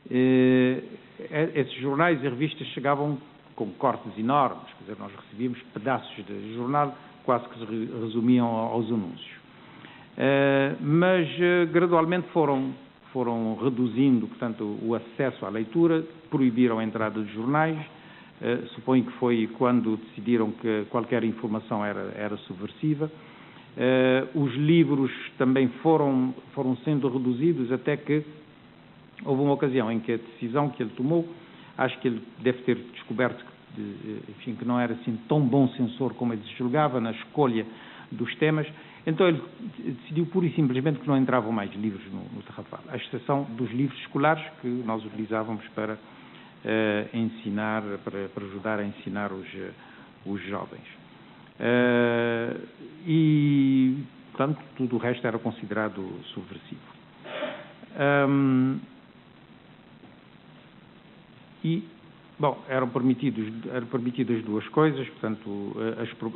Esses jornais e revistas chegavam com cortes enormes, quer dizer, nós recebíamos pedaços de jornal quase que se resumiam aos anúncios. Mas gradualmente foram reduzindo, portanto, o acesso à leitura, proibiram a entrada de jornais, suponho que foi quando decidiram que qualquer informação era subversiva. Os livros também foram sendo reduzidos até que houve uma ocasião em que a decisão que ele tomou, acho que ele deve ter descoberto que não era assim tão bom censor como ele se julgava na escolha dos temas, então ele decidiu pura e simplesmente que não entravam mais livros no Tarrafal, à exceção dos livros escolares que nós utilizávamos para ensinar, para ajudar a ensinar os jovens. E, portanto, tudo o resto era considerado subversivo. Bom, eram permitidas duas coisas, portanto,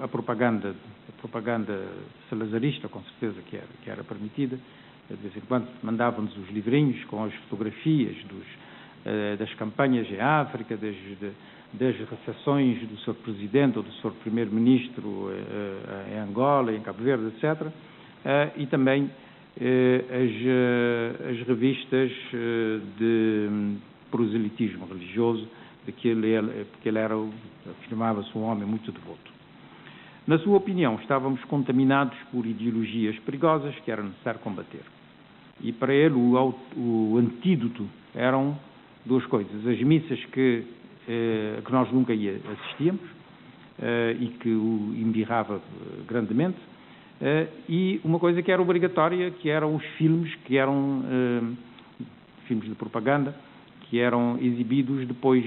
a propaganda salazarista, com certeza que era permitida. De vez em quando mandavam-nos os livrinhos com as fotografias das campanhas em África, das recepções do Sr. Presidente ou do Sr. Primeiro-Ministro em Angola, em Cabo Verde, etc. E também as revistas de proselitismo religioso, porque ele afirmava-se um homem muito devoto. Na sua opinião, estávamos contaminados por ideologias perigosas que era necessário combater. E para ele o antídoto eram duas coisas: as missas que nós nunca assistíamos e que o embirrava grandemente, e uma coisa que era obrigatória, que eram os filmes, que eram filmes de propaganda, que eram exibidos depois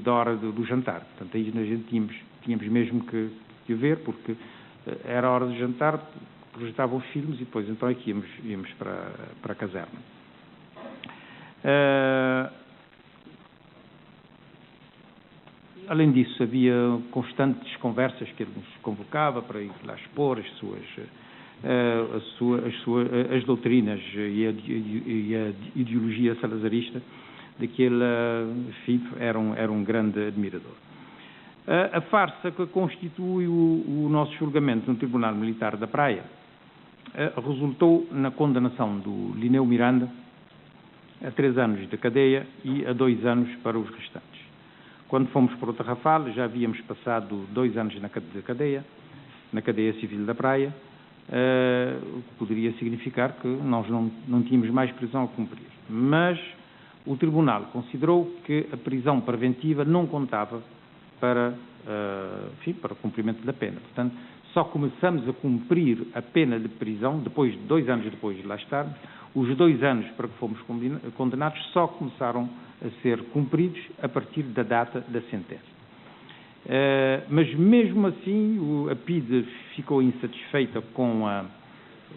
da hora do jantar. Portanto, aí a gente tínhamos mesmo que ver, porque era a hora de jantar, projetavam os filmes e depois então é que íamos para a caserna. Além disso, havia constantes conversas que ele nos convocava para ir lá expor as doutrinas e a ideologia salazarista, de que ele, enfim, era um grande admirador. A farsa que constitui o nosso julgamento no Tribunal Militar da Praia resultou na condenação do Linneu Miranda a 3 anos de cadeia e a 2 anos para os restantes. Quando fomos para o Tarrafal, já havíamos passado 2 anos de cadeia, na cadeia civil da Praia, o que poderia significar que nós não tínhamos mais prisão a cumprir. Mas o Tribunal considerou que a prisão preventiva não contava para o cumprimento da pena. Portanto, só começamos a cumprir a pena de prisão depois de 2 anos depois de lá estarmos. Os 2 anos para que fomos condenados só começaram a ser cumpridos a partir da data da sentença. Mas mesmo assim a PIDE ficou insatisfeita com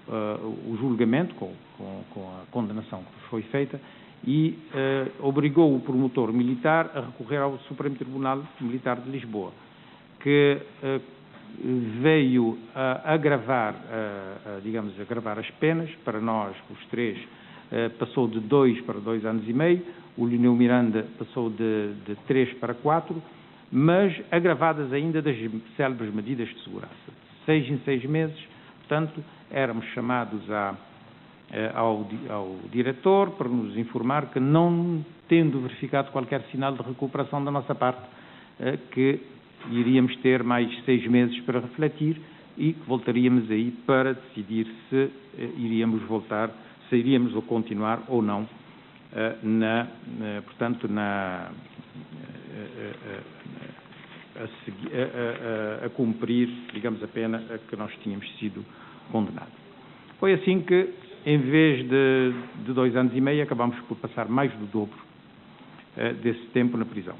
o julgamento, com a condenação que foi feita, e obrigou o promotor militar a recorrer ao Supremo Tribunal Militar de Lisboa, que veio a agravar as penas. Para nós, os 3, passou de 2 para 2 anos e meio, o Linneu Miranda passou de 3 para 4, mas agravadas ainda das célebres medidas de segurança. 6 em 6 meses, portanto, éramos chamados ao diretor para nos informar que, não tendo verificado qualquer sinal de recuperação da nossa parte, que iríamos ter mais 6 meses para refletir e que voltaríamos aí para decidir se iríamos continuar ou não a cumprir, digamos, a pena a que nós tínhamos sido condenados. Foi assim que, em vez de 2 anos e meio, acabámos por passar mais do dobro desse tempo na prisão.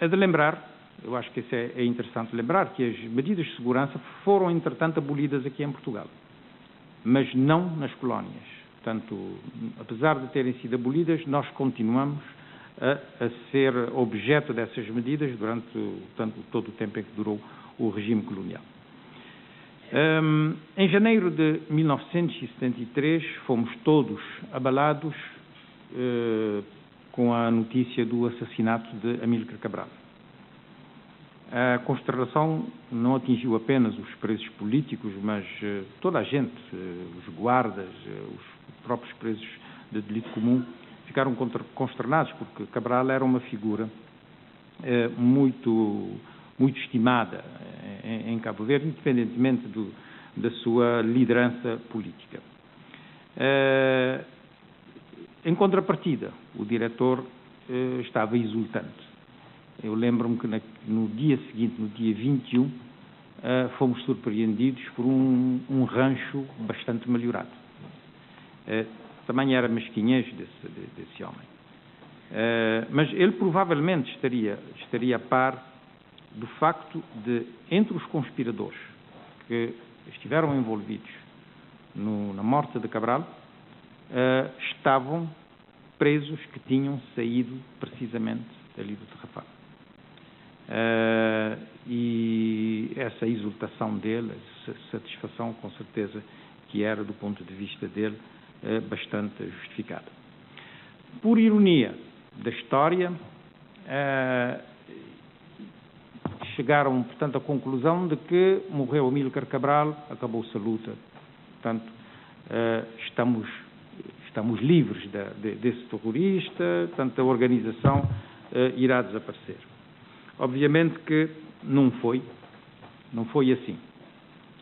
É de lembrar, eu acho que isso é interessante lembrar, que as medidas de segurança foram, entretanto, abolidas aqui em Portugal, mas não nas colónias. Portanto, apesar de terem sido abolidas, nós continuamos a ser objeto dessas medidas durante todo o tempo em que durou o regime colonial. Em janeiro de 1973, fomos todos abalados com a notícia do assassinato de Amílcar Cabral. A consternação não atingiu apenas os presos políticos, mas toda a gente, os guardas, os próprios presos de delito comum, ficaram consternados, porque Cabral era uma figura muito estimada em Cabo Verde, independentemente da sua liderança política. Em contrapartida, o diretor estava exultante. Eu lembro-me que no dia seguinte, no dia 21, fomos surpreendidos por um rancho bastante melhorado. Também era mesquinhez desse homem. Mas ele provavelmente estaria a par do facto de, entre os conspiradores que estiveram envolvidos na morte de Cabral, estavam presos que tinham saído precisamente dali do Tarrafal. E essa exultação dele, essa satisfação, com certeza que era, do ponto de vista dele, bastante justificada. Por ironia da história, chegaram, portanto, à conclusão de que morreu Amílcar Cabral, acabou-se a luta. Portanto, estamos livres desse terrorista, portanto, a organização irá desaparecer. Obviamente que não foi assim.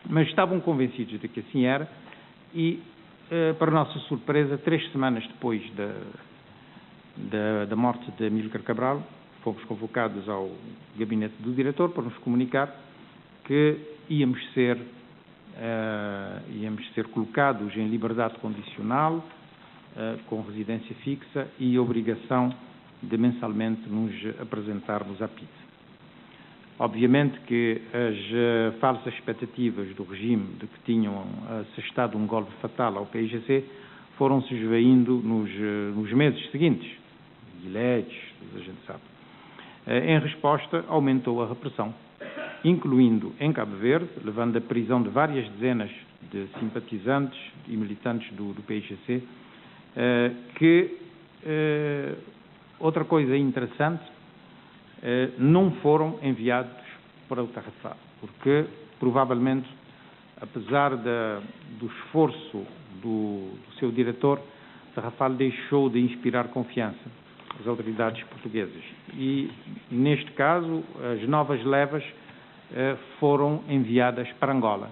Mas estavam convencidos de que assim era e, para nossa surpresa, 3 semanas depois da morte de Amílcar Cabral, fomos convocados ao gabinete do diretor para nos comunicar que íamos ser colocados em liberdade condicional, com residência fixa e obrigação de mensalmente nos apresentarmos à PIDE. Obviamente que as falsas expectativas do regime de que tinham assestado um golpe fatal ao PIGC foram-se esvaindo nos meses seguintes. Guilhetes, a gente sabe. Em resposta, aumentou a repressão, incluindo em Cabo Verde, levando à prisão de várias dezenas de simpatizantes e militantes do PIGC, outra coisa interessante, não foram enviados para o Tarrafal, porque, provavelmente, apesar do esforço do seu diretor, Tarrafal deixou de inspirar confiança às autoridades portuguesas. E, neste caso, as novas levas foram enviadas para Angola,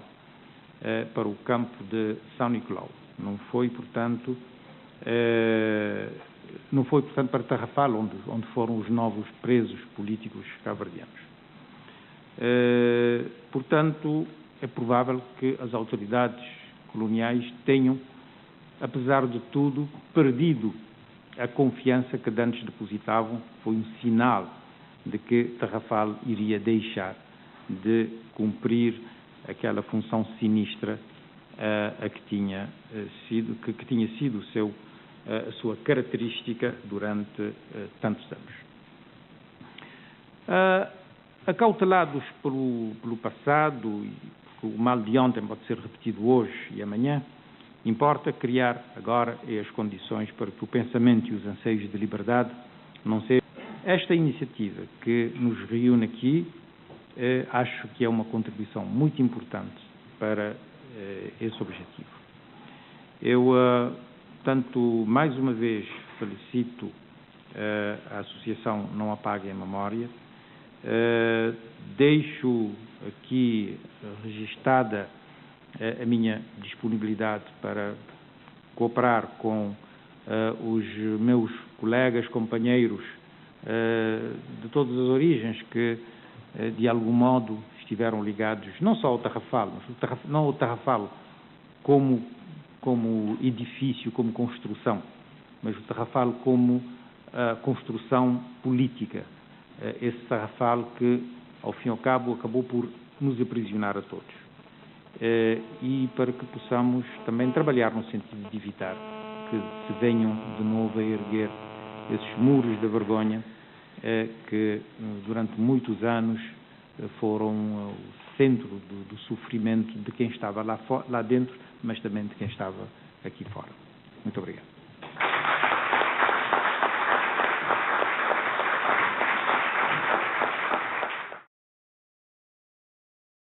para o campo de São Nicolau. Não foi, portanto, para Tarrafal, onde foram os novos presos políticos cabo-verdianos. Portanto, é provável que as autoridades coloniais tenham, apesar de tudo, perdido a confiança que antes depositavam. Foi um sinal de que Tarrafal iria deixar de cumprir aquela função sinistra que tinha sido a sua característica durante tantos anos. Acautelados pelo passado, e porque o mal de ontem pode ser repetido hoje e amanhã, importa criar agora as condições para que o pensamento e os anseios de liberdade não sejam. Esta iniciativa que nos reúne aqui, acho que é uma contribuição muito importante para esse objetivo. Eu, portanto, mais uma vez felicito a Associação Não Apaguem a Memória. Deixo aqui registada a minha disponibilidade para cooperar com os meus colegas, companheiros de todas as origens que, de algum modo, estiveram ligados não só ao Tarrafal, mas não ao Tarrafal como edifício, como construção, mas o Tarrafal como construção política. Esse Tarrafal que, ao fim e ao cabo, acabou por nos aprisionar a todos. E para que possamos também trabalhar no sentido de evitar que se venham de novo a erguer esses muros da vergonha que, durante muitos anos, foram o centro do sofrimento de quem estava lá dentro, mas também de quem estava aqui fora. Muito obrigado.